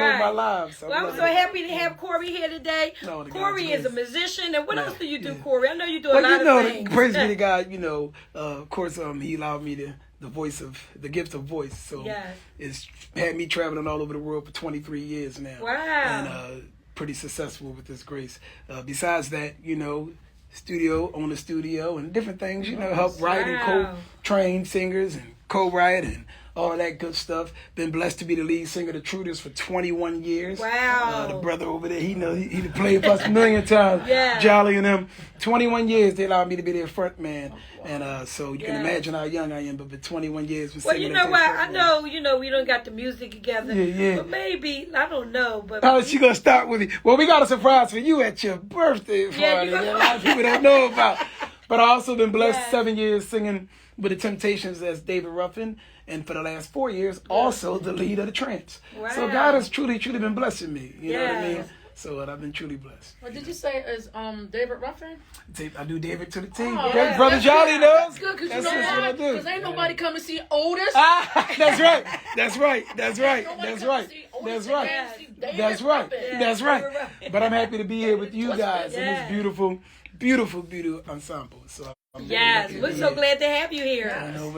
my lives. Well, I'm so happy to have Corey here today. No, Corey is a musician, and what else do you do, Corey? I know you do a lot of things. Praise be to God. Of course, he allowed me the gift of voice. So it's had me traveling all over the world for 23 years now. Wow. And pretty successful with this grace. Besides that, own a studio and different things, help write and co-train singers and co-write and all that good stuff. Been blessed to be the lead singer of the Truders for 21 years. Wow. The brother over there, he played for us a million times. Yeah. Jolly and them. 21 years they allowed me to be their front man. And so you can imagine how young I am, but for 21 years we're singing. Well, you know what? I know, we don't got the music together. Yeah. But maybe, I don't know. But how is she going to start with me? Well, we got a surprise for you at your birthday party that a lot of people don't know about. But I've also been blessed 7 years singing with the Temptations as David Ruffin. And for the last 4 years, also the lead of the Tramps. Wow. So God has truly been blessing me. You know what I mean? So I've been truly blessed. What did you say is David Ruffin? I do David to the team. Oh, Brother Jolly knows. That's good, because you know why? Because ain't nobody come to see Otis. That's right. That's right. But I'm happy to be here with you guys in this beautiful, beautiful, beautiful ensemble. So. Yes, we're so glad to have you here.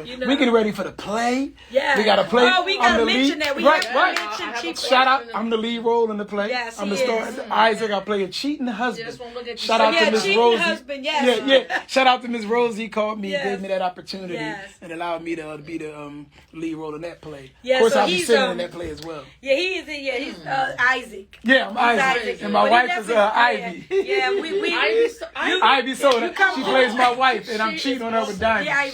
We're getting ready for the play. Yeah. We got to play. Oh, we got to mention that. We have to mention Shout out, I'm the lead role in the play. Yes, I'm the star. Isaac, I play a cheating husband. Shout out to Miss Rosie. Husband, yes. Shout out to Miss Rosie. Called me, gave me that opportunity, and allowed me to be the lead role in that play. Yeah, of course, so I'll be singing in that play as well. Yeah, he is. He's Isaac. Yeah, I'm Isaac. And my wife is Ivy. Yeah, Ivy Soda. She plays my wife, and I'm cheating on her with Diamond. Yeah, Ivy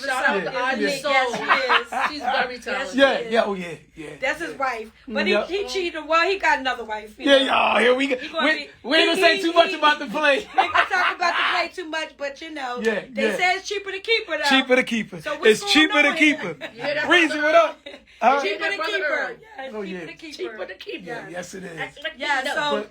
Soda. Yes, she's very talented. Yeah. That's his wife. But he cheated. Well, he got another wife. Here we go. We ain't gonna say too much about the play. We ain't gonna talk about the play too much, but they say it's cheaper to keep her though. Cheaper to keep her. So it's cheaper to keep her. Reason, what up? Cheaper to keep her. Cheaper to keep her. Yes, it is. Yeah, so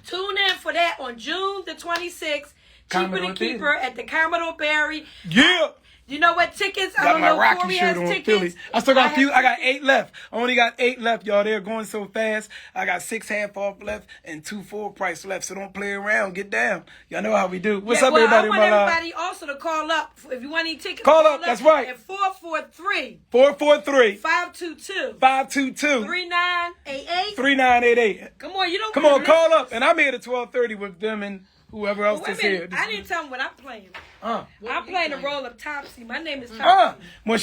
tune in for that on June the 26th. Cheaper to keep her at the Commodore Barry. Yeah. You know what tickets? I got don't my know. Rocky Corey shirt has on tickets. Philly. I still got a few. I got 8 left. I only got 8 left, y'all. They're going so fast. I got 6 half off left and 2 full price left. So don't play around. Get down. Y'all know how we do. What's up, everybody? I want everybody also to call up if you want any tickets. Call up. That's right. At 443 522 3988. Come on, you don't. Come on, call up. And I'm here at 12:30 with them and whoever else is here. I didn't tell them what I'm playing. I'm playing the role of Topsy. My name is Topsy. When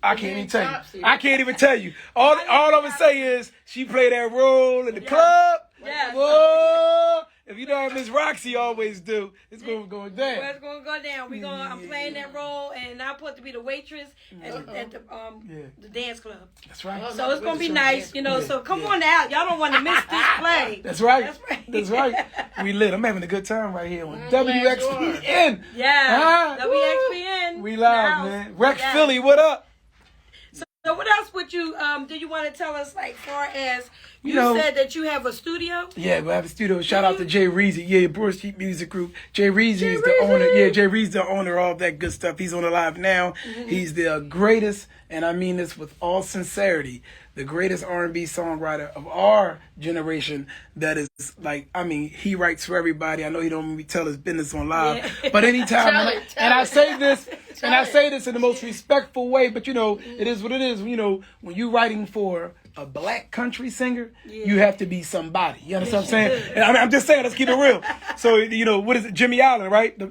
I can't even tell you. I can't even tell you. All I would say is she played that role in the club. Yeah. Whoa. If you know how Miss Roxy always do, it's going to go down. Well, it's going to go down. I'm playing that role, and I'm supposed to be the waitress at the dance club. That's right. So it's going to be nice, So come on out. Y'all don't want to miss this play. That's right. That's right. We lit. I'm having a good time right here on WXPN. Yeah. WXPN. We live, man. Rex Philly, what up? So what else would you do you want to tell us, like, far as you said that you have a studio? Yeah, we have a studio. Shout out to Jay Reezy. Yeah, Bruce Street Music Group. Jay Reezy is the owner. Yeah, Jay Reezy's the owner of all that good stuff. He's on the live now. He's the greatest, and I mean this with all sincerity, the greatest R&B songwriter of our generation. That is he writes for everybody. I know he don't tell his business on live, but anytime, I say this, I say this in the most respectful way, but it is what it is. When you're writing for a black country singer, you have to be somebody. You understand what I'm saying? I'm just saying, let's keep it real. So, what is it? Jimmy Allen, right? The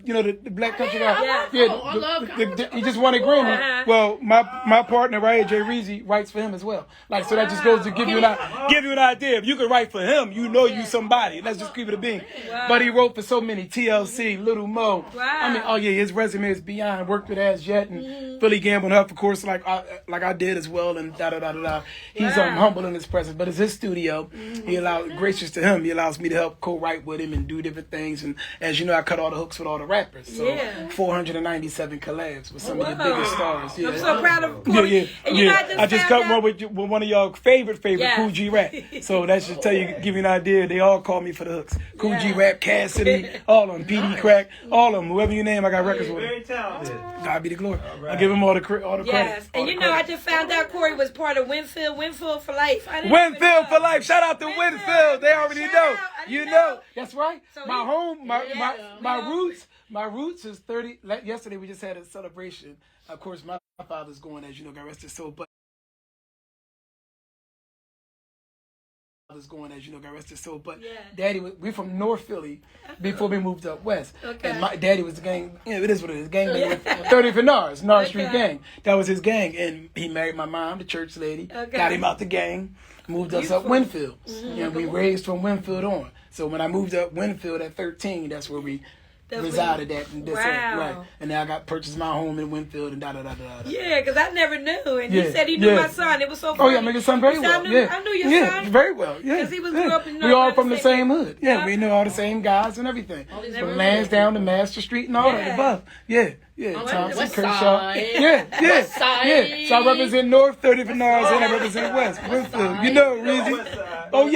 black country guy. I love he just won a Grammy. Well, my partner, right, Jay Reezy, writes for him as well. So that just goes to give you an idea. If you can write for him, you somebody. Let's just keep it a being. Wow. But he wrote for so many, TLC, Little Mo. Wow. His resume is beyond. Worked with As Yet and Philly Gamble and Huff, of course, like I did as well, and da-da-da-da-da. He's humble in his presence, but it's his studio. He gracious to him. He allows me to help co-write with him and do different things. And as you know, I cut all the hooks with all the rappers. So 497 collabs with some of the biggest stars. Yeah. I'm so proud of Corey. I just cut one with one of y'all favorite Cool G Rap. So that should give you an idea. They all call me for the hooks. Cool G Rap, Cassidy, all of them. PD Crack, all of them. Whoever you name, I got records with them. Very talented. God be the glory. I give him all the credit. Yes, and I just found out Corey was part of Winfield for life. Winfield for life. Shout out to Winfield. They already know. You know. That's right. So My home, my roots is 30. Like yesterday, we just had a celebration. Of course, my father's going, as you know, God rest his soul. But Daddy, we're from North Philly before we moved up west. Okay. And my daddy was the gang, it is what it is, gang leader, 30 for Nars Street gang. That was his gang. And he married my mom, the church lady, got him out the gang, moved us up Winfield. And we raised from Winfield on. So when I moved up Winfield at 13, that's where we resided at. And right. And then I purchased my home in Winfield and da-da-da-da-da. Yeah, because I never knew. And he said he knew my son. It was so funny. Oh, yeah, I know your son very well. I knew your son. Very well. Yeah. Because he was grew up in we all from the same hood. Yeah, we knew all the same guys and everything. From Lansdowne to Master Street and all that above. Yeah. Thompson, Kershaw. Yeah. So I represent North, 30 for Nars, and I represent West. Winfield. You know, Reezy. Oh,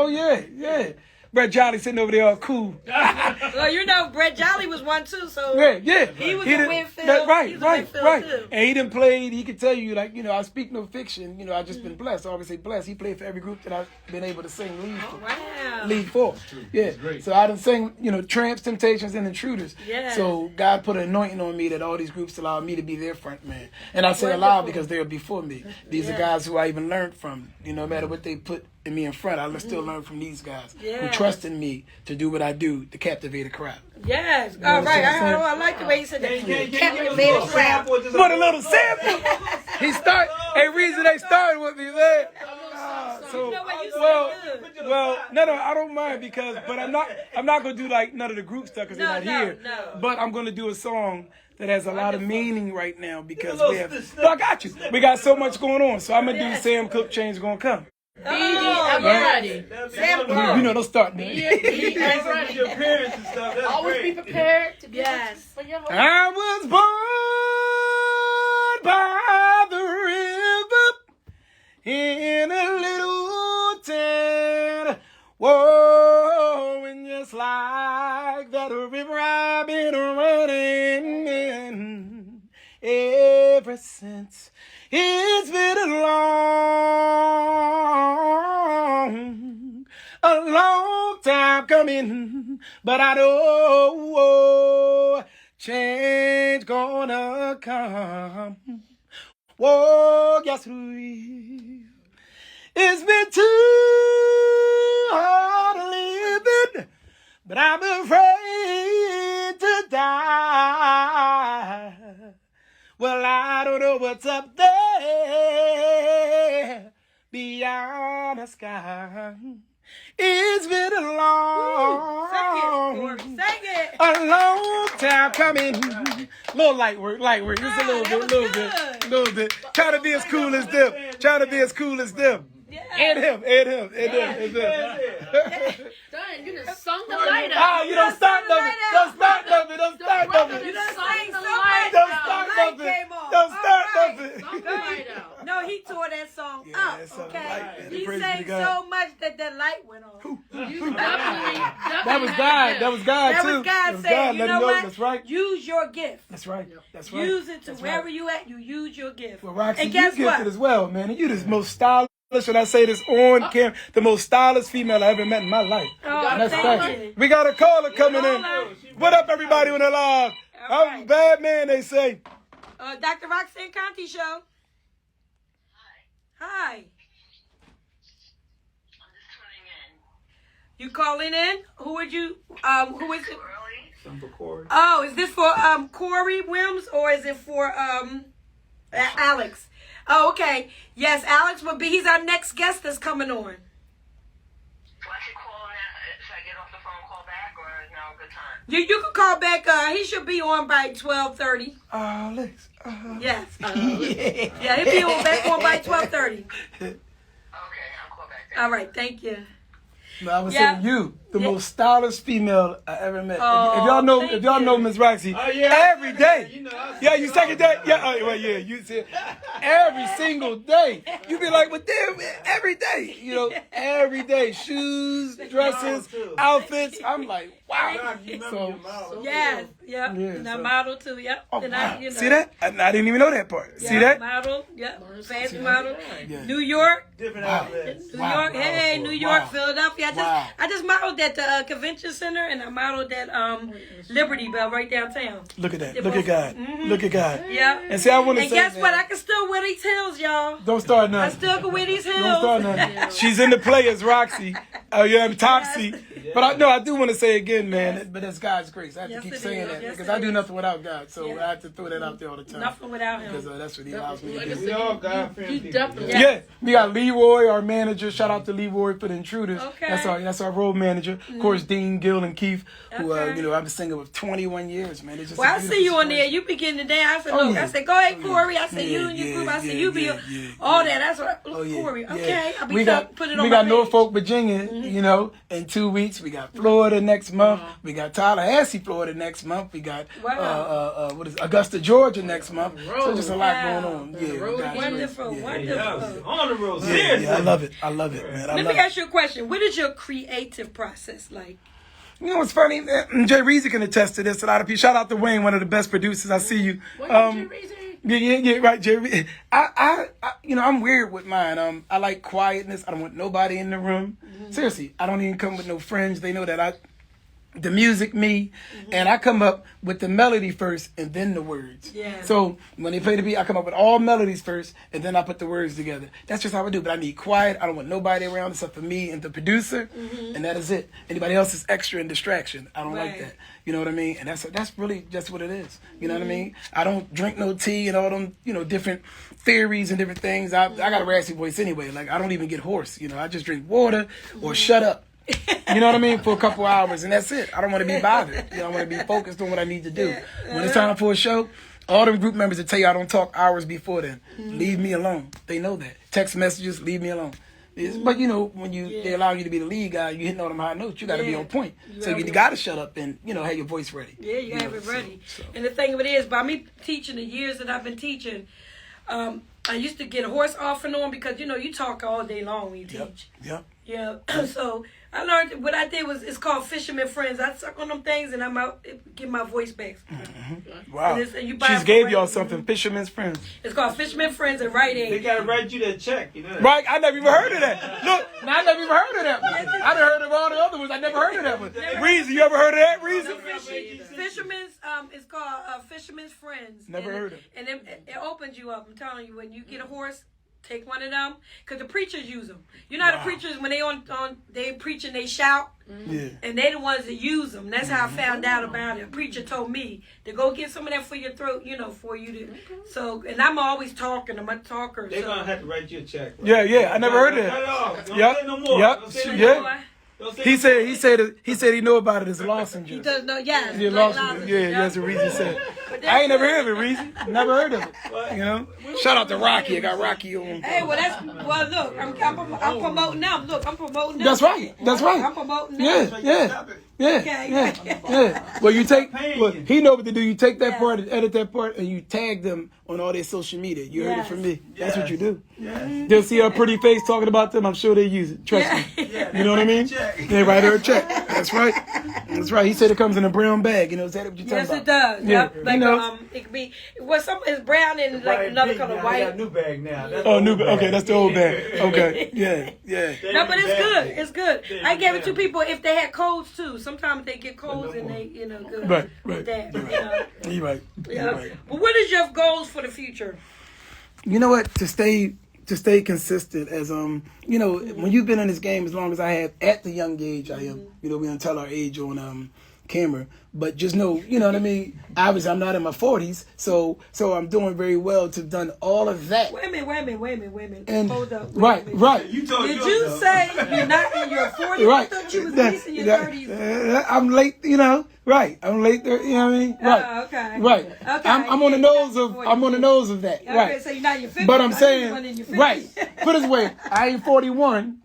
yeah. Brett Jolly sitting over there all cool. Well, you know, Brett Jolly was one too, so yeah. He was a Winfield. Right. Too. And he done played, he could tell you, like, you know, I speak no fiction, I just been blessed. I always say blessed. He played for every group that I've been able to sing lead for. Yeah. So I done sang, Tramps, Temptations, and Intruders. Yeah. So God put an anointing on me that all these groups allowed me to be their front man. And I say allowed because they were before me. These are guys who I even learned from. No matter what they put in me in front, I still learn from these guys who trust in me to do what I do to captivate a crowd. Yes. All right. I like the way you said that. Captivate a crowd. What a little sample. Hey, reason they started with me, man. No, I don't mind but I'm not gonna do like none of the group stuff because they're not here. No. But I'm gonna do a song that has a lot of meaning right now because I got you. We got so much going on, so I'm gonna do Sam Cooke Change Gonna Come. I'm ready. Don't start me. Your parents and stuff. That's always be prepared to be for your home. I was born by the river in a little town. Whoa, and just like that river I've been running ever since. It's been a long time coming, but I know change gonna come. Whoa, yes it will. It's been too hard living, but I'm afraid to die. Well, I don't know what's up there beyond the sky. It's been a long time coming. Little light work. Just a little bit. Try to be as cool as them. Yeah. And him. Done. You just sung the light out. You don't start nothing. Don't start nothing. You done sang so much. Don't start nothing. No, he tore that song up. Okay, he sang so much that light went on. That was God. That was God too. That was God saying, you know what? That's right. Use your gift. That's right. Use it to wherever you at. You use your gift. Well, Roxy, and guess you what? gifted as well, man. And you the most stylish. When I say this on camera, the most stylish female I ever met in my life. That's right. We got a caller coming in. What up, everybody on the live? I'm a bad man, they say. Dr. Roxanne Conti Show. Hi. I'm just tuning in. You calling in? Who is it? Some for Corey. Oh, is this for Corey Wims or is it for Alex? Oh, okay. Yes, Alex will be. He's our next guest that's coming on. Well, I should call now. Should I get off the phone, call back, or is now a good time? You can call back. He should be on by 12:30. Alex. Yes. Yeah, he'll be back on by 12:30. Okay, I'll call back then. All right, thank you. No, I was Yeah. saying you, the most stylish female I ever met. Oh, if y'all know Miss Roxy, every day. You second day? Yeah, you see it. Every single day. You be like, but damn, every day. Every day. Shoes, dresses, outfits. I'm like, wow. Yes, yep. Yeah, And I so- model too, yep. Oh, And wow. I, See that? I didn't even know that part. Yeah, See that? Model, yep. Fancy that? model. Yeah. New York. Different Wow. outlets. New Wow. York, hey, New York, Wow. Philadelphia. Wow. I just modeled at the convention center, and I modeled at Liberty Bell right downtown. Look at that. Look at God. Look at God. Yeah. And see, I want to And say, guess man, what? I can still wear these heels, y'all. don't start I nothing. still can wear these heels. Don't start nothing. She's in the players, Roxy. Oh yeah, Topsy. But I do want to say again, man. But it's God's grace. I have Yes, to keep it saying is. that Yes, because it I do is. nothing without God. So Yeah. I have to throw that out there all the time. Nothing without him. Because that's what He allows me to Like I do. said, We all God-fearing you people. definitely. Yeah. Yeah, we got Leroy, our manager. Shout out to Leroy for the Intruders. Okay. That's our road manager. Of course, Dean, Gil, and Keith, who Okay. I've been singing with 21 years, man. It's just Well, a I see beautiful you on there. story. You begin the day. I said, Oh, look. yeah. I said, go ahead, Oh, yeah. Corey. I said, Yeah, you and your yeah, group. I said, yeah, you be yeah, all yeah. that. That's what. Oh, yeah. Corey. Yeah. Okay. I'll be We got put it on we my got page. Norfolk, Virginia, in 2 weeks. We got Florida next month. We got Tallahassee, Florida next month. We got Wow. Augusta, Georgia next month. So just a lot Wow. going on. Yeah, road God's Wonderful. grace. Wonderful. On the road. Yeah, Seriously. yeah, I love it. I love it, man. I Let love me it. ask you a question. What is your creative process like? You know what's funny? Jay Reezy can attest to this. A lot of people. Shout out to Wayne, one of the best producers. I see you. Yeah, right, Jerry. I'm weird with mine. I like quietness. I don't want nobody in the room. Seriously, I don't even come with no friends. They know that the music, me, and I come up with the melody first and then the words. Yeah. So when they play the beat, I come up with all melodies first and then I put the words together. That's just how I do. But I need quiet. I don't want nobody around except for me and the producer, and that is it. Anybody else is extra and distraction. I don't like Right. that. You know what I mean? And that's really just what it is. You know what I mean? I don't drink no tea and all them, different theories and different things. I got a raspy voice anyway. Like I don't even get hoarse. I just drink water or shut up. You know what I mean? For a couple hours, and that's it. I don't want to be bothered. I want to be focused on what I need to do. When it's time for a show, all them group members will tell you I don't talk hours before then. Leave me alone. They know that. Text messages, leave me alone. But when they allow you to be the lead guy, you hitting all them high notes. You got to be on point. So you got to shut up and have your voice ready. Yeah, you have it ready. And the thing of it is, by me teaching the years that I've been teaching, I used to get hoarse off and on because you talk all day long when you teach. Yep. Yeah. So I learned what I did was it's called Fisherman Friends. I suck on them things and I'm out get my voice back. Wow. And you buy She's it gave for y'all right. something. Fisherman's Friends. It's called Fisherman Friends and Rite They Aid. gotta write you that check, that. Right, I never even heard of that. Look, I never even heard of that one. I done heard of all the other ones. I never heard of that one. Reezy, you ever heard of that, Reezy? Fisherman's it's called Fisherman's Friends. Never heard of it. And it opens you up. I'm telling you, when you get a horse, take one of them because the preachers use them. You know how the preachers when they preaching they shout. Yeah. And they the ones that use them. That's how I found out about it. A preacher told me to go get some of that for your throat, for you to. So, and I'm always talking. I'm a talker. They're so. gonna have to write you a check. Yeah, I never heard of Cut it that. off. Don't Yep. say no more. Yep. Don't say no Yeah. more. Don't say He no said he know about it as Lawson. He does know, yes. Yeah, like Lawson. Lawson. Yeah, that's what Reezy said. But I ain't never that's- heard of it, Reezy. Never heard of it. Shout out to Rocky. I got Rocky on. Hey, look, I'm promoting them. Look, I'm promoting them. That's right. I'm promoting them. Yeah. Well, he know what to do. You take that part and edit that part, and you tag them on all their social media. You heard it from me. That's what you do. They'll see her pretty face talking about them. I'm sure they use it. Trust me. You know what I mean? They write her a check. That's right. That's right. He said it comes in a brown bag. Is that what you're talking Yes, about? it does. Yeah. Yep. Like it could be it's brown and like another color I got white. a new bag now. That's Oh, the new old bag. Okay, that's the old bag. Okay. Yeah. No, but it's good. It's good. I gave it to people if they had colds too. Sometimes they get colds and they, good. Right. With that. You're right. Yeah. But what is your goals for the future? You know what? To stay consistent as when you've been in this game as long as I have at the young age I am. We don't tell our age on camera, but just know, you know what I mean? Obviously I'm not in my 40s, so I'm doing very well to have done all of that. Wait a minute. And Hold up. right. You told Did you say you're not in your 40s? I thought you was at least in your 30s. I'm late, you know. Right. I'm late. You know what I mean? Right. Oh, okay. Right. Okay. I'm on the nose of. I'm on the nose of that. Okay, right. so you're not in your 50s. But I'm saying, right. right. Put it this way, I ain't 41,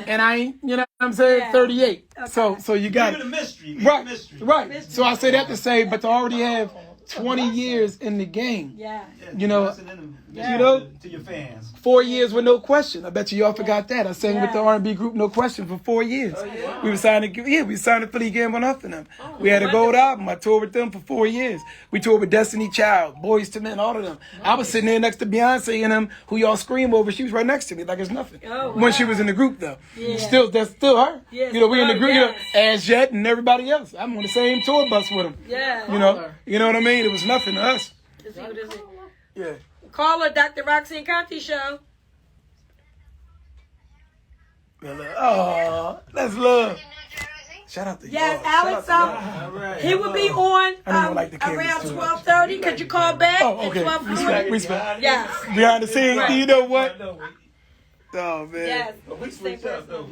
and I ain't, you know what I'm saying, Yeah. 38. Okay. So you got Give it a mystery. right. Mystery. Right. So I say that to say, but to already have 20 years in the game. Yeah. You know, you know, to your fans. 4 years with no question. I bet you all forgot that. I sang with the Yeah. R&B group No Question for 4 years. Oh, yeah. We signed to Philly Gamble Up for them. We had a gold album. I toured with them for 4 years. We toured with Destiny Child, Boys to Men, all of them. I was sitting there next to Beyonce and them, who y'all scream over. She was right next to me like it's nothing. Oh, When she wow. was in the group though. Yeah. That's still her. Yes. You know, we in the Oh, group, yes. you know, As Jet and everybody else. I'm on the same tour bus with them. Yeah. You know what I mean? It was nothing to us. Let's see what is it. Yeah. Caller, Dr. Roxanne Conti Show. Oh, that's love. Shout out to Yes, y'all. Shout Alex. out to y'all. All right. He will be on I don't even like the kids around too. 12:30. Could you call back Oh, okay. at 12:40? Respect. Yes. Behind the scenes, Right. you know what? No, Oh man. Yes. we switched up though.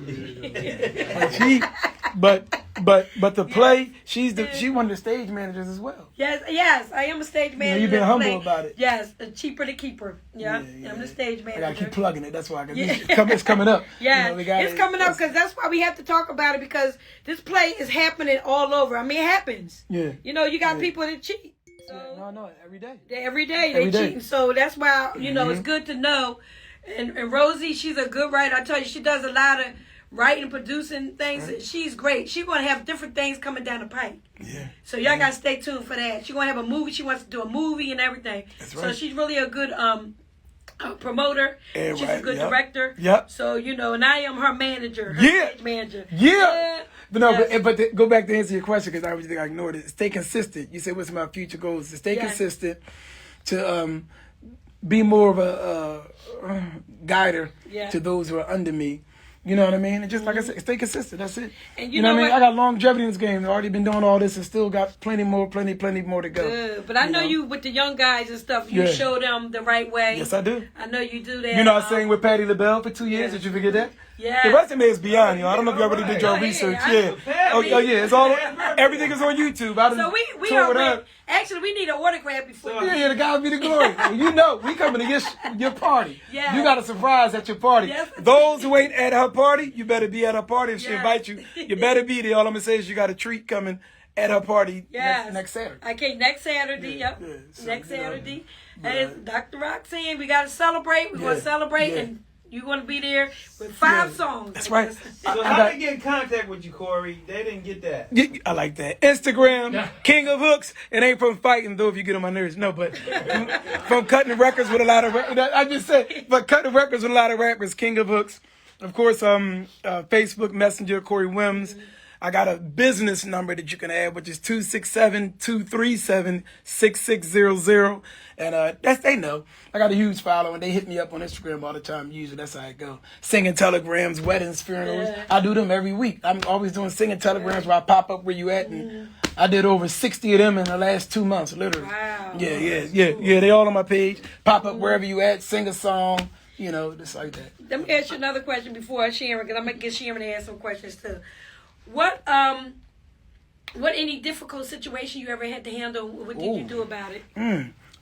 But to play, she one of the stage managers as well. Yes, I am a stage manager. you've been to humble play. about it. Yes, cheaper to keeper. Yeah, I'm the stage I manager. gotta keep plugging it. That's why Yeah. it's coming up. Yeah, You know, we gotta- it's coming up because that's why we have to talk about it because this play is happening all over. I mean, it happens. Yeah. You know, you got Yeah. people that cheat. So No, every day. every day Every they day. cheating. So that's why it's good to know. And Rosie, she's a good writer. I tell you, she does a lot of writing, producing things. Right. She's great. She's gonna have different things coming down the pipe. Yeah. So y'all gotta stay tuned for that. She's gonna have a movie. She wants to do a movie and everything. That's So right. she's really a good promoter. Yeah, She's a right. good Yep. director. Yep. So and I am her manager. Her Yeah. stage manager. Yeah. But no, Yes. but go back to answer your question because I think I ignored it. Stay consistent. You said what's my future goals? To stay Yes. consistent, to be more of a guider Yeah. to those who are under me. You know what I mean? And just like I said, stay consistent. That's it. And you know what I mean? I got longevity in this game. I've already been doing all this and still got plenty more to go. Good. But I know you with the young guys and stuff. You Yeah. show them the right way. Yes, I do. I know you do that. You know, I sang with Patti LaBelle for 2 years. yeah. Did you forget that? Yeah. The resume is beyond, you know. I don't know if y'all already did your Go ahead. research. I- Yeah. I mean- Oh, yeah. It's all. Everything is on YouTube. I done So we tore are it up. actually we need an autograph before. Yeah, the God be the glory. You know, we coming to your party. Yeah. You got a surprise at your party. Yes. Those who ain't at her party, you better be at her party if she Yes. invite you. You better be there. All I'm gonna say is you got a treat coming at her party Yes. next Saturday. Okay, next Saturday. Yeah, Yep. yeah. So, Next you know, Saturday. but, And Dr. Roxanne, we gotta celebrate. We're gonna Yeah, celebrate yeah. and you're gonna be there with 5 Yeah. songs. That's right. So I how got- they get in contact with you, Corey? They didn't get that. I like that. Instagram, King of Hooks. It ain't from fighting, though, if you get on my nerves. No, but from cutting records with a lot of I just said, but cutting records with a lot of rappers, King of Hooks. Of course, Facebook Messenger, Corey Wims. I got a business number that you can add, which is 267-237-6600. And they know. I got a huge following. They hit me up on Instagram all the time. Usually that's how it go. Singing telegrams, weddings, funerals. Yeah. I do them every week. I'm always doing singing telegrams where I pop up where you at. And I did over 60 of them in the last 2 months, literally. Wow. Yeah. They all on my page. Pop up wherever you at, sing a song, just like that. Let me ask you another question before Sharon, because I'm gonna get Sharon to ask some questions too. What any difficult situation you ever had to handle? What did you do about it?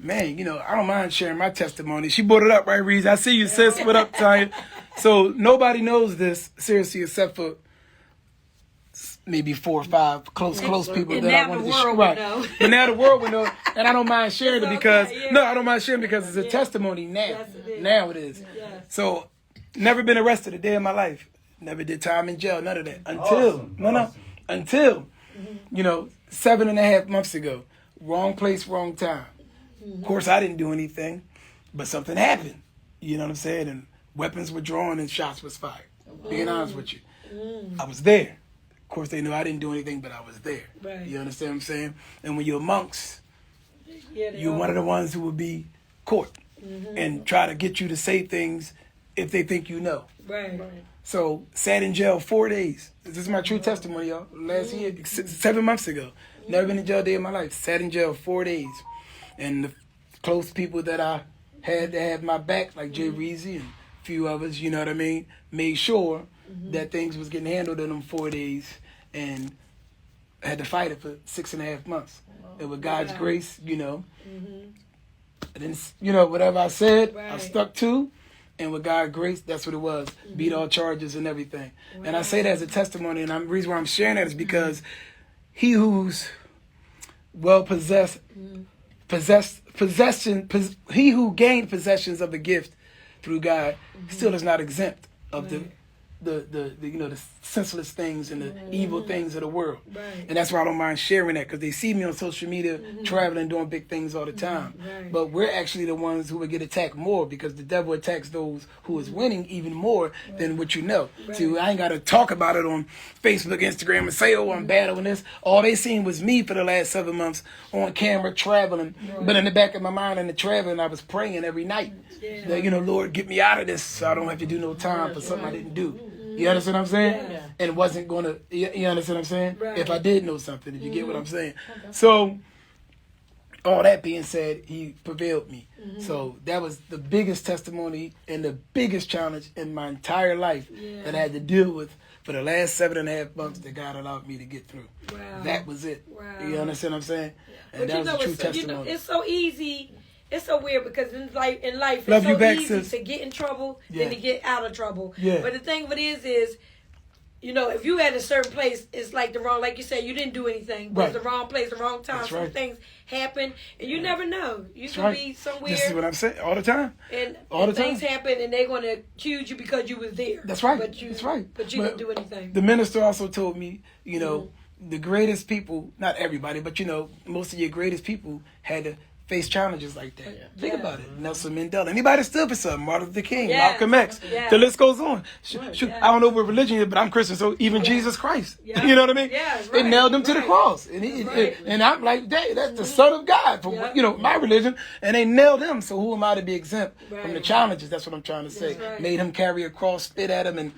Man, I don't mind sharing my testimony. She brought it up, right, Reese? I see you, sis. What up, Tanya? So nobody knows this, seriously, except for maybe 4 or 5 close people And that now I wanted the to world share. will know. But now the world will know, and I don't mind sharing it It's because okay, yeah. no, I don't mind sharing because it's a testimony now. Yes, it is. Now it is. Yes. So, never been arrested a day in my life. Never did time in jail. None of that until Awesome. until 7.5 months ago. Wrong place, wrong time. Of course, I didn't do anything, but something happened. You know what I'm saying? And weapons were drawn and shots was fired. Being honest with you, I was there. Of course, they know I didn't do anything, but I was there. Right. You understand what I'm saying? And when you're monks, Yeah, you're one of the ones who will be caught and try to get you to say things if they think you know. Right. So, sat in jail 4 days. This is my true testimony, y'all. Last year, 7 months ago. Never been in jail a day in my life. Sat in jail 4 days. And the close people that I had to have my back, like Jay Reezy and a few others, you know what I mean, made sure that things was getting handled in them 4 days, and I had to fight it for 6.5 months. And with God's grace, I didn't, whatever I said, I stuck to. And with God's grace, that's what it was. Beat all charges and everything. And I say that as a testimony, and the reason why I'm sharing that is because he who's well possessed, he who gained possessions of the gift through God still is not exempt of the senseless things and the evil things of the world. And that's why I don't mind sharing that, because they see me on social media traveling, doing big things all the time. But we're actually the ones who would get attacked more, because the devil attacks those who is winning even more than what you know. See, I ain't got to talk about it on Facebook, Instagram, and say, oh, I'm battling this. All they seen was me for the last 7 months on camera traveling. But in the back of my mind in the traveling, I was praying every night that, Lord, get me out of this so I don't have to do no time for something I didn't do. You understand what I'm saying? Yeah. And it wasn't going to, you understand what I'm saying? Right. If I did know something, if you get what I'm saying. Okay. So, all that being said, he prevailed me. So, that was the biggest testimony and the biggest challenge in my entire life that I had to deal with for the last 7.5 months that God allowed me to get through. Wow. That was it. Wow. You understand what I'm saying? And that was a true testimony. It's so easy. It's so weird, because in life it's so easy to get in trouble than to get out of trouble. Yeah. But the thing of it is, if you at a certain place, it's like like you said, you didn't do anything. But it's the wrong place, the wrong time. Some things happen, and you never know. You can be somewhere. This is what I'm saying all the time. And things happen, and they're going to accuse you because you was there. That's right. But you didn't do anything. The minister also told me, the greatest people, not everybody, but most of your greatest people had to face challenges like that. Think about it. Nelson Mandela. Anybody stood for something? Martin Luther King, Malcolm X. The list goes on. Shoot, I don't know what religion is, but I'm Christian, so even Jesus Christ. You know what I mean? They nailed him to the cross. And I'm like, that's the Son of God for my religion. And they nailed him, so who am I to be exempt from the challenges? That's what I'm trying to say. Made him carry a cross, spit at him, and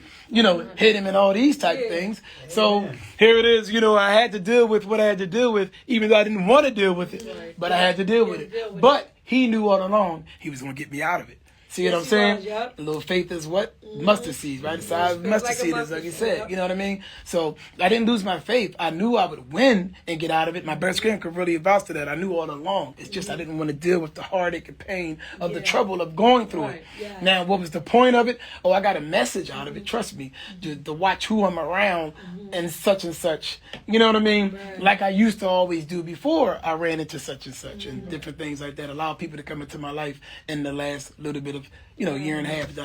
hit him and all these type things. So here it is, I had to deal with what I had to deal with, even though I didn't want to deal with it. But I had to deal with it. But he knew all along he was going to get me out of it. See what I'm saying? A little faith is what? Mustard seeds, right? The size of mustard seed is like you said. You know what I mean? So I didn't lose my faith. I knew I would win and get out of it. My best friend could really vouch to that. I knew all along. It's just I didn't want to deal with the heartache and pain of the trouble of going through it. Now, what was the point of it? Oh, I got a message out of it. Trust me. To watch who I'm around and such. You know what I mean? Like I used to always do before I ran into such and such and different things like that. Allow people to come into my life in the last little bit of year and a half,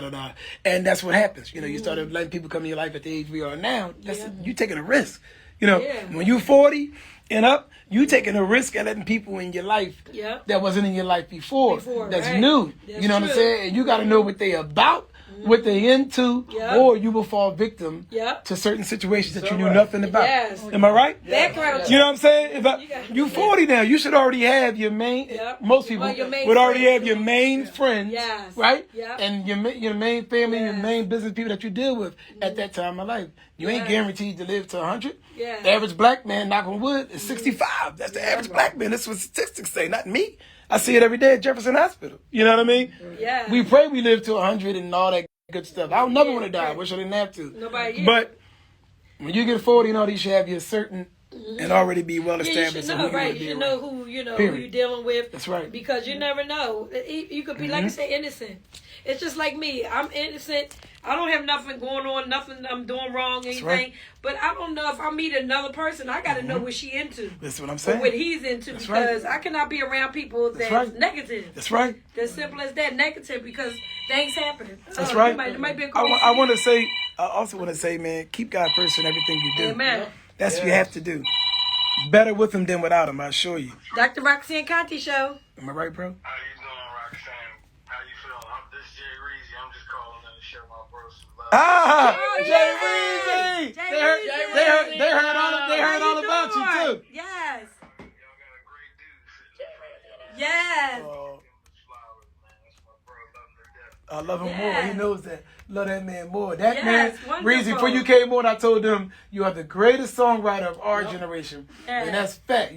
and that's what happens. You started letting people come in your life at the age we are now. You taking a risk. When you're 40 and up, you taking a risk at letting people in your life that wasn't in your life before that's new. That's you know what I'm saying? And you got to know what they about, what they into, or you will fall victim to certain situations that you knew nothing about. Am I right? Background. You know what I'm saying? If you're 40 now, you should already have your main. Most people would already have your main friends, right? And your main family, your main business people that you deal with at that time of life. You ain't guaranteed to live to 100. The average black man, knock on wood, is 65. That's the average black man. That's what statistics say, not me. I see it every day at Jefferson Hospital. You know what I mean? We pray we live to 100 and all that good stuff. I don't never want to die. I wish I didn't have to. Nobody. But when you get 40 and all, you should have your certain and already be well established. You should know, right? You should know who who you're dealing with. That's right. Because you never know. You could be like you say, innocent. It's just like me. I'm innocent. I don't have nothing going on, nothing I'm doing wrong, anything. Right. But I don't know if I meet another person, I got to know what she into. That's what I'm saying. Or what he's into. That's because I cannot be around people that's negative. That's right. That's simple as that, negative, because things happen. That's right. It might be a I want to say, I also want to say, man, keep God first in everything you do. Amen. That's what you have to do. Better with him than without him, I assure you. Dr. Roxanne Conti Show. Am I right, bro? How you doing, Roxanne? How you feeling? This is Jay Reezy. I'm just calling in to share my bro some love. Jay Reezy! They heard all about you too. Yes. Y'all got a great dude sitting there. Yes. I love him more. He knows that. Love that man more. That man, Reezy, before you came on, I told him you are the greatest songwriter of our generation. And that's fact.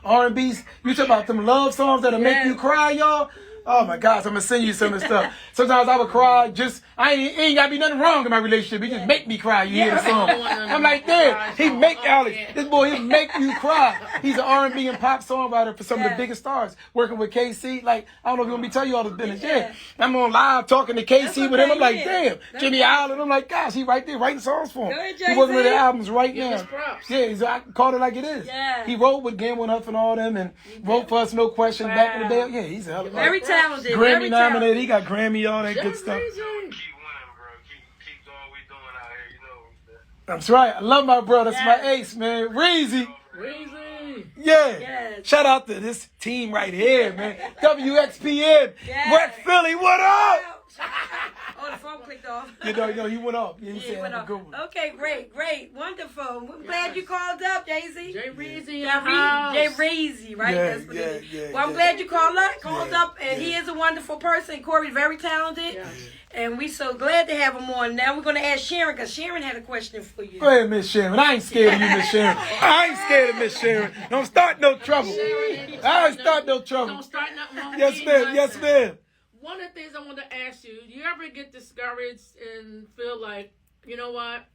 R&B's, you talk about them love songs that'll make you cry, y'all. Oh my gosh, I'm gonna send you some of the stuff. Sometimes I would cry. Ain't gotta be nothing wrong in my relationship. He just make me cry. You hear the song? I'm like, damn. He make Alex. This boy, he make you cry. He's an R&B and pop songwriter for some of the biggest stars. Working with KC. Like, I don't know if you want me to tell you all this business. Yeah. I'm on live talking to KC with him. I'm like, damn. Jimmy Allen. I'm like, gosh, he right there writing songs for him. He's working with the albums right now. Yeah, I called it like it is. Yeah. He wrote with Gamble Huff and all them, and wrote for us, No Question, back in the day. Yeah, he's a hell of a very talented. Grammy nominated. He got Grammy, all that good stuff. Keep winning, bro. Keep doing what we doing out here. You know. That's right. I love my brother. That's my ace, man. Reezy. Yeah. Yes. Shout out to this team right here, man. WXPN. West Philly, what up? Oh, the phone clicked off. You know, he went off. Yeah, he went off. Good one. Okay, great. Wonderful. I'm glad you called up, Jay-Z. Jay Reezy. Jay Reezy, right? Yeah, that's what it is. Well, I'm glad you called up, and he is a wonderful person. Corey's very talented. Yeah. And we so glad to have him on. Now we're going to ask Sharon, because Sharon had a question for you. Go ahead, Miss Sharon. I ain't scared of you, Miss Sharon. I ain't scared of Miss Sharon. Don't start no trouble. I ain't start no trouble. Don't start nothing. Yes, ma'am. One of the things I want to ask you, do you ever get discouraged and feel like, you know what,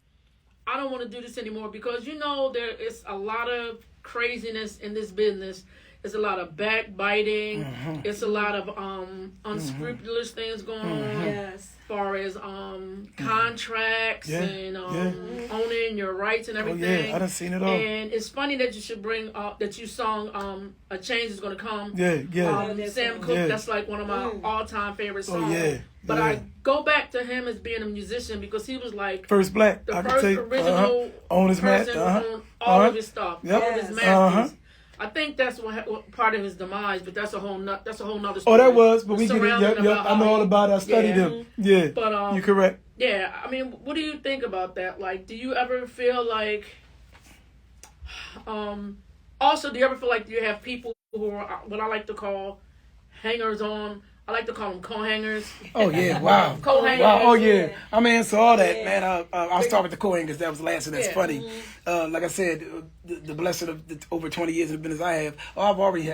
I don't want to do this anymore? Because you know there is a lot of craziness in this business. It's a lot of backbiting. Mm-hmm. It's a lot of unscrupulous things going on. Yes. As far as contracts and owning your rights and everything. Oh, yeah, I done seen it all. And it's funny that you should bring up that you sung A Change Is Gonna Come. Sam Cooke, that's like one of my all-time favorite songs. Oh, yeah. But I go back to him as being a musician because he was like first black. The first original person on all of his stuff, all of his masters. I think that's what part of his demise, but that's a whole nother story. Oh, that was, but we get it. Yep. I know all about it. I studied him. Yeah, but you're correct. Yeah, I mean, what do you think about that? Like, do you ever feel like, also, do you ever feel like you have people who are what I like to call hangers on? I like to call them co-hangers. Oh, yeah. Wow. Co-hangers. Wow. Oh, yeah. I'm into all that, man. I'll start with the co-hangers. That was the last one. That's funny. Like I said, the blessing of the over 20 years of business I have,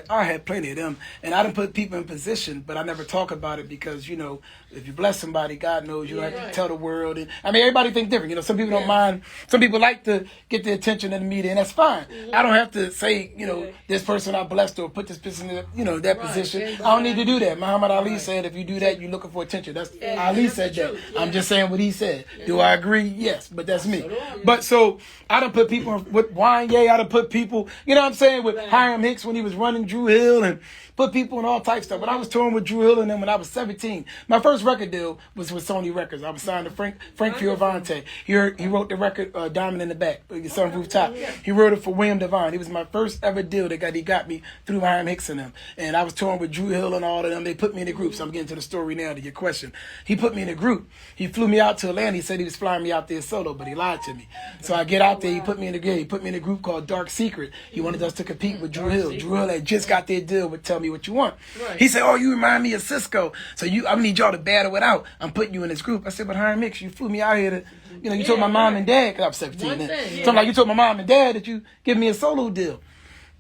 I had plenty of them. And I didn't put people in position, but I never talk about it because, you know, if you bless somebody, God knows you have to tell the world. And I mean, everybody think different. You know, some people don't mind. Some people like to get the attention of the media, and that's fine. I don't have to say, you know, this person I blessed or put this person in, you know, that position. I don't need to do that. Muhammad Ali said, if you do that, you're looking for attention. That's Ali said that. I'm just saying what he said. Do I agree? Yes, but that's me. But so I done put people with Wanye. I done put people, you know what I'm saying, with Hiram Hicks when he was running Drew Hill, and put people in all types of stuff. When I was touring with Drew Hill and then when I was 17, my first record deal was with Sony Records. I was signed to Frank Fioravante. He wrote the record Diamond in the Back, Sunroof Top. He wrote it for William Devine. It was my first ever deal that he got me through Hiram Hicks and them. And I was touring with Drew Hill and all of them. They put me in a group. So I'm getting to the story now to your question. He put me in a group. He flew me out to Atlanta. He said he was flying me out there solo, but he lied to me. So I get out there. He put me in a group. He put me in a group called Dark Secret. He wanted us to compete with Drew Hill. Drew Hill had just got their deal with Tell Me What You Want. He said, oh, you remind me of Cisco. So I need y'all to battle it out. I'm putting you in this group. I said, but Hiram Hicks, you flew me out here to, you know, you told my mom and dad, because I was 17 then. So I'm like, you told my mom and dad that you give me a solo deal.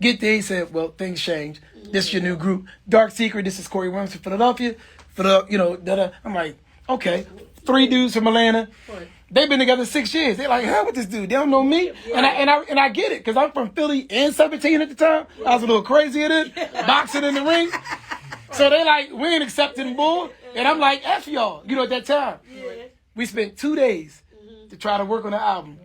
Get there. He said, well, things change. This is your new group. Dark Secret. This is Corey Wims from Philadelphia. You know, I'm like, okay. 3 dudes from Atlanta. They've been together 6 years. They're like, hell with this dude. They don't know me. And I get it, because I'm from Philly and 17 at the time. I was a little crazy at it, boxing in the ring. So they like, we ain't accepting bull. And I'm like, F y'all. You know, at that time. We spent 2 days to try to work on the album.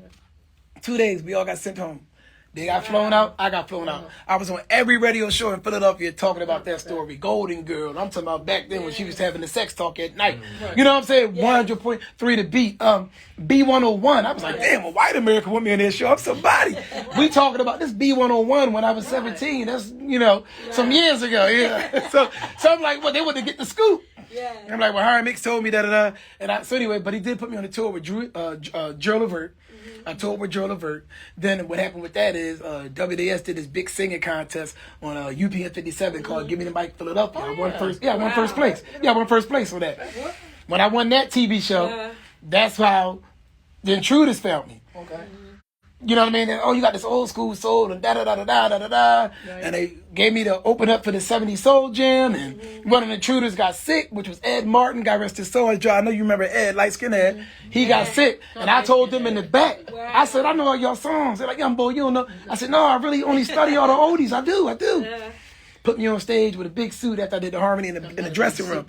2 days, we all got sent home. They got flown out. I got flown out. I was on every radio show in Philadelphia talking about that story. Golden Girl. I'm talking about back then when she was having the sex talk at night. You know what I'm saying? 100.3 to beat. B101. I was like, damn, a white American want me on this show. I'm somebody. We talking about this B101 when I was 17. That's, you know, some years ago. Yeah. So I'm like, well, they want to get the scoop. And I'm like, well, Hiram Hicks told me that. So anyway, but he did put me on the tour with Joe Levert. I toured with Joe Levert. Then what happened with that is WDS did this big singing contest on UPN 57 called Give Me the Mic Philadelphia. I won first place. Yeah, I won first place for that. When I won that TV show, that's how the Intruders found me. You know what I mean? And, oh, you got this old school soul and da-da-da-da-da-da-da. And they gave me the open up for the 70s Soul Jam. And one of the intruders got sick, which was Ed Martin. God rest his soul. I know you remember Ed, light-skinned Ed. He got sick. And I told them in the back, I said, I know all your songs. They're like, young boy, you don't know. I said, no, I really only study all the oldies. I do. Put me on stage with a big suit after I did the harmony in the dressing room.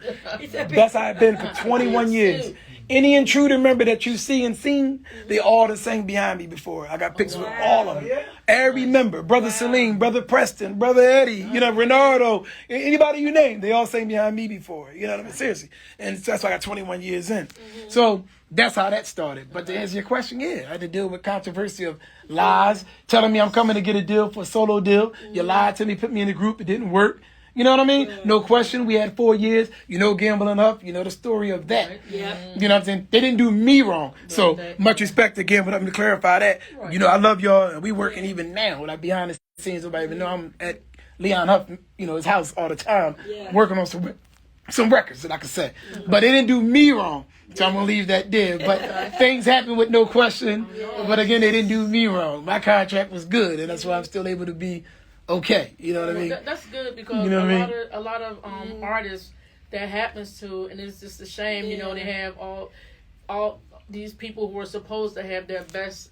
That's how I've been for 21 years. Any intruder member that you see and seen, they all done sang behind me before. I got pictures with all of them. Every member, Brother Salim, Brother Preston, Brother Eddie, Renardo, anybody you name, they all sang behind me before. You know what I mean? Seriously. And that's why I got 21 years in. So that's how that started. But to answer your question, I had to deal with controversy of lies, telling me I'm coming to get a deal for a solo deal. You lied to me, put me in a group, it didn't work. You know what I mean? No question. We had 4 years. Gambling up. The story of that. Right. Yeah. You know what I'm saying? They didn't do me wrong. So much respect to Gambling Up to clarify that. Right. I love y'all. And we working even now. Like behind the scenes, nobody even know I'm at Leon Huff, his house all the time, working on some records that I can say. But they didn't do me wrong. So I'm going to leave that there. But things happen with no question. But again, they didn't do me wrong. My contract was good. And that's why I'm still able to be okay, you know what I mean? That's good because a lot of artists that happens to, and it's just a shame, they have all these people who are supposed to have their best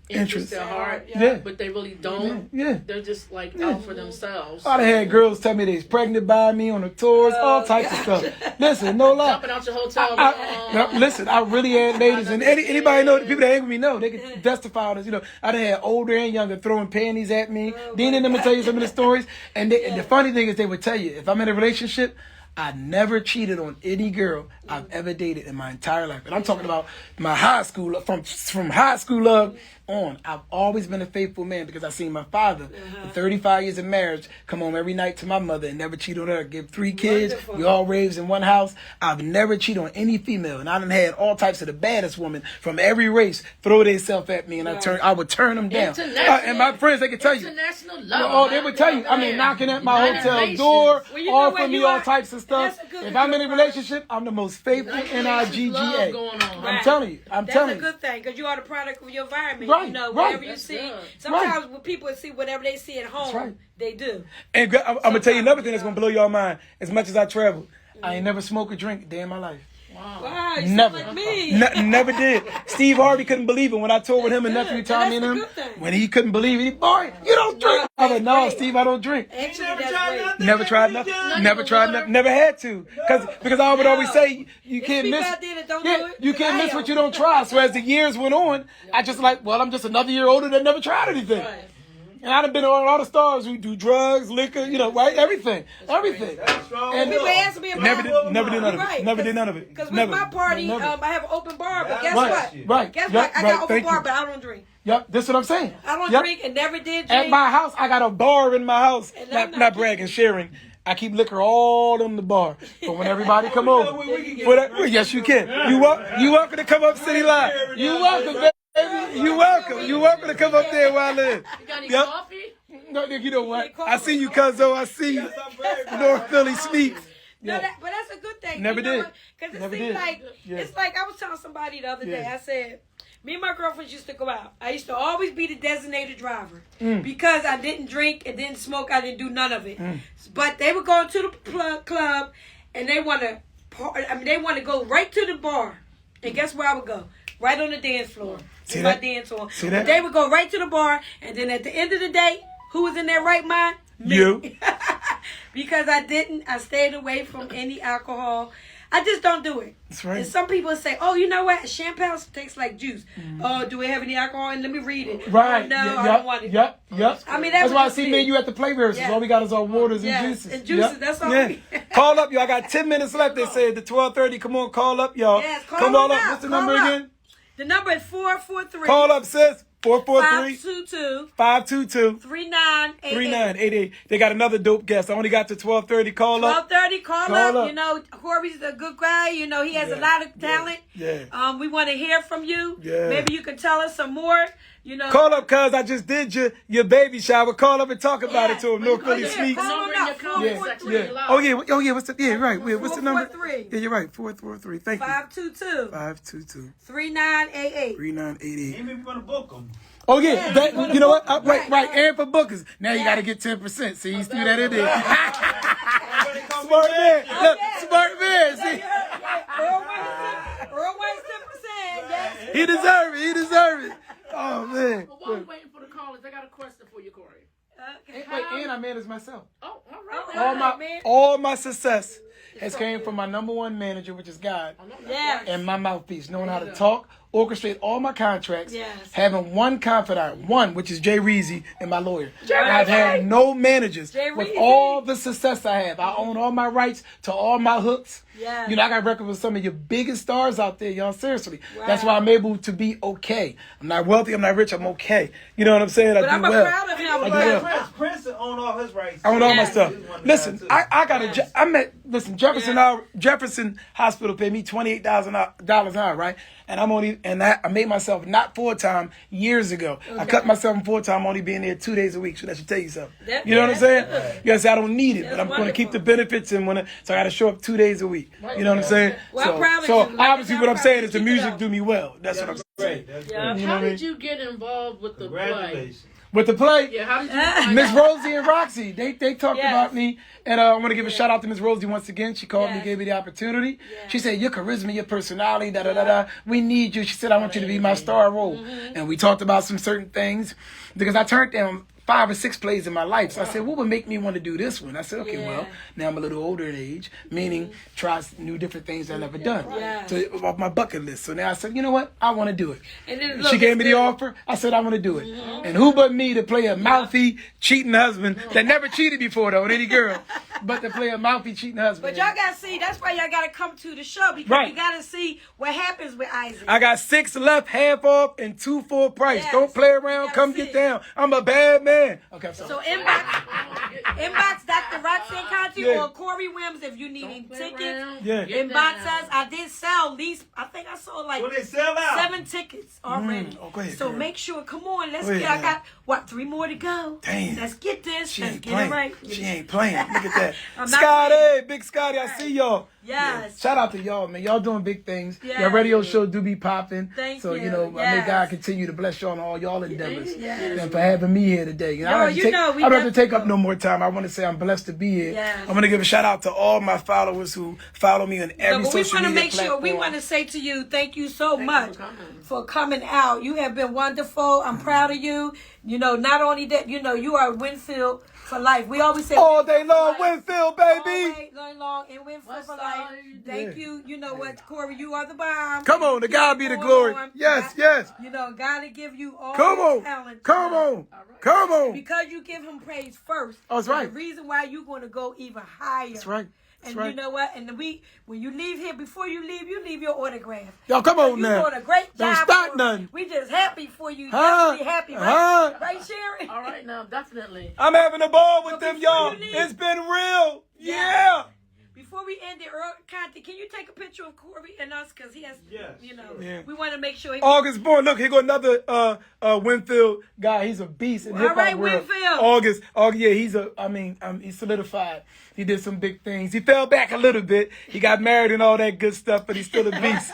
interest at heart, but they really don't. Yeah. They're just like out for themselves. I done had girls tell me they was pregnant by me on the tours, all types of stuff. Listen, no lie. Jumping out your hotel. Listen, I really had ladies, and anybody know, the people that hang with me know, they can testify on this. I done had older and younger throwing panties at me. Dean and them will tell you some of the stories. And the funny thing is they would tell you, if I'm in a relationship, I never cheated on any girl I've ever dated in my entire life. And I'm talking about my high school, from high school love on. I've always been a faithful man because I seen my father, for 35 years of marriage, come home every night to my mother and never cheat on her. Give 3 kids. Wonderful. We all raised in one house. I've never cheated on any female. And I done had all types of the baddest women from every race throw themselves at me, and I would turn them down. And my friends, they could tell you. International love. They would tell you. I mean, knocking at my hotel door, offering me all types of stuff. If I'm in a relationship, I'm the most faithful NIGGA. I'm telling you. That's a good thing because you are the product of your environment. Whatever you see. Sometimes when people see whatever they see at home, they do. And I'm going to tell you another thing that's going to blow your mind. As much as I travel, I ain't never smoked a drink a day in my life. Wow, you never. Like me. Never did. Steve Harvey couldn't believe it when I toured with him and nephew Tommy and him. When he couldn't believe it, boy, you don't drink. I was like, no, Steve, I don't drink. Never tried nothing. Never had to. Because I would always say you can't miss. You can't miss what you don't try. So as the years went on, I just I'm just another year older that never tried anything. And I done been on all the stars who do drugs, liquor, everything. And people ask me about never did none of it. Never did none of it. Because with my party, I have an open bar, but guess what? Guess what? I got open bar, but I don't drink. Yep, that's what I'm saying. I don't drink and never did drink. At my house, I got a bar in my house. Not bragging, sharing. I keep liquor all in the bar. But when everybody come over, yes, you can. You welcome to come up City Live. You welcome, baby. You welcome. You welcome to come up there where I live. You got any coffee? No, you know what? I see you, cuzzo. I see you. North Philly Sneaks. No, but that's a good thing. Never did. Because it seems like, it's like I was telling somebody the other day, I said, me and my girlfriends used to go out. I used to always be the designated driver because I didn't drink and didn't smoke. I didn't do none of it. But they would go to the club and they want to go right to the bar. And guess where I would go? Right on the dance floor. See that? Dance on. But they would go right to the bar, and then at the end of the day, who was in their right mind? Me. You. Because I stayed away from any alcohol. I just don't do it. That's right. And some people say, oh, you know what? Champagne tastes like juice. Oh, do we have any alcohol? And let me read it. Right. Oh, no, I don't want it. Yep. I mean, that's why I see me and you at the play rehearsals. All we got is our waters and juices. And juices, that's all we Call up, y'all. I got 10 minutes left. They said the 12:30. Come on, call up, y'all. Yes, come on up. What's the number again? The number is 443. Call up, sis. 443 522 3988. They got another dope guest. I only got to 12:30. Call up. 12:30. Call up. Corey's a good guy. He has a lot of talent. Yeah. We want to hear from you. Yeah. Maybe you can tell us some more. Call up, cuz I just did your baby shower. Call up and talk about it to him. North Philly Sneaks. Call on out. 443. Oh yeah. What's the right? What's the number? 443. Yeah, you're right. 443. Thank you. 522 522 3988. 3988. Maybe we're gonna book them. Oh yeah, you know what? Right, and for bookers. Now you got to get 10%. See, he's threw that in there. Smart man, look, smart man. See, Earl White's 10%. Yes. he deserve it. Oh man. Well, while I'm waiting for the callers, I got a question for you, Corey. Okay. And I manage myself. Oh, all right. All my success has came from my number one manager, which is God, and my mouthpiece, knowing how to talk, orchestrate all my contracts, having one confidant, which is Jay Reezy, and my lawyer. I've had no managers with all the success I have. I own all my rights to all my hooks. Yeah. You know, I got records with some of your biggest stars out there, y'all. Seriously. Wow. That's why I'm able to be okay. I'm not wealthy, I'm not rich, I'm okay. You know what I'm saying? But I'm proud of him. Prince owned all his rights. I own all my stuff. Listen, I got Jefferson Hospital paid me $28,000 an hour, right? And I made myself not full-time years ago. Okay. I cut myself in full-time, only being there 2 days a week. So that should tell you something. You know what I'm saying? Yes, I don't need it, but I'm going to keep the benefits so I got to show up 2 days a week. You know what I'm saying? Well, so obviously what I'm saying is the music do me well. That's what I'm saying. How did you get involved with the play? With the play? Yeah, how did you Miss Rosie and Roxy, they talked about me. And I want to give a shout out to Miss Rosie once again. She called me, gave me the opportunity. She said, your charisma, your personality, da-da-da-da. We need you. She said, I want you to be my star role. And we talked about some certain things because I turned down 5 or 6 plays in my life. So I said, what would make me want to do this one? I said, okay, well, now I'm a little older in age, meaning try new different things I've never done. So off my bucket list. So now I said, you know what? I want to do it. And then, she gave me the offer. I said, I want to do it. And who but me to play a mouthy, cheating husband that never cheated before, though, on any girl, but to play a mouthy, cheating husband. But y'all got to see, that's why y'all got to come to the show because you got to see what happens with Isaac. I got 6 left, half off, and 2 full price. Don't play around. Come get down. I'm a bad man. Okay, I'm sorry. So inbox Dr. Roxanne Conti or Corey Wims if you need tickets. Inbox us. I did sell at least, I think I sold like 7 tickets already. Go ahead, so girl. make sure, come on, let's get, I got, 3 more to go. Damn. Let's get this. She let's ain't get playing. it right. She ain't playing. Look at that. Scotty, Big Scotty, I see y'all. Yes. Shout out to y'all, man. Y'all doing big things. Your radio show do be popping. Thank you. you. May God continue to bless y'all and all y'all endeavors. And for having me here today. I don't have to take up no more time. I want to say I'm blessed to be here. I'm going to give a shout out to all my followers who follow me on every social media platform. We want to say to you, thank you so much for coming out. You have been wonderful. I'm proud of you. You know, not only that, you know, you are Winfield for life. We always say all day long, Winfield, baby. All day long, and Winfield for life. Thank you. You know what, Corey, you are the bomb. Come on, to God be the glory. Yes. You know, God to give you all talent. Come on. Because you give him praise first. Oh, that's right. The reason why you're going to go even higher. That's right. And you know what? And when you leave here, before you leave your autograph. Y'all, come on now. You're doing a great job. Don't start nothing. We just happy for you. Definitely happy, right? Right, Sherry? All right, now, definitely. I'm having a ball with them, y'all. It's been real. Yeah. Before we end it, Earl Conti, can you take a picture of Corey and us? Because he has, we want to make sure. August born. Look, here go another Winfield guy. He's a beast in hip hop world. Winfield. August. He's solidified. He did some big things. He fell back a little bit. He got married and all that good stuff, but he's still a beast.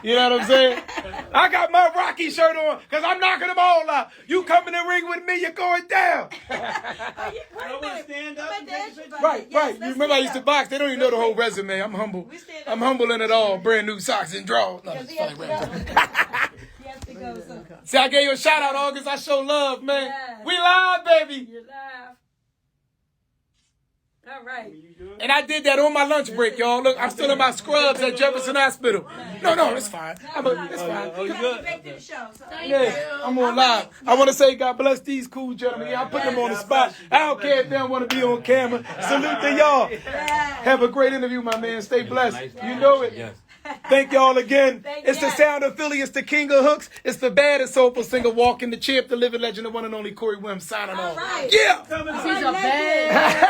You know what I'm saying? I got my Rocky shirt on because I'm knocking them all out. You come in the ring with me, you're going down. Right. You remember I used to box. They don't even know the whole resume. I'm humble. I'm humble in it all. Brand new socks and drawers. No, it's funny. See, I gave you a shout out, August. I show love, man. We live, baby. You're live. All right. And I did that on my lunch break, y'all. Look, I'm still in my scrubs at Jefferson Hospital. No, it's fine. It's fine. I'm on live. I want to say God bless these cool gentlemen. I'm putting them on the spot. I don't care if they don't want to be on camera. Salute to y'all. Have a great interview, my man. Stay blessed. You know it. Thank y'all again. It's the sound of Philly. It's the king of hooks. It's the baddest soulful singer walking, the champ, the living legend, the one and only Corey Wims signing off. Yeah. He's a bad man.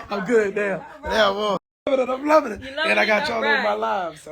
I'm good now. I'm loving it. And I got y'all on my live. So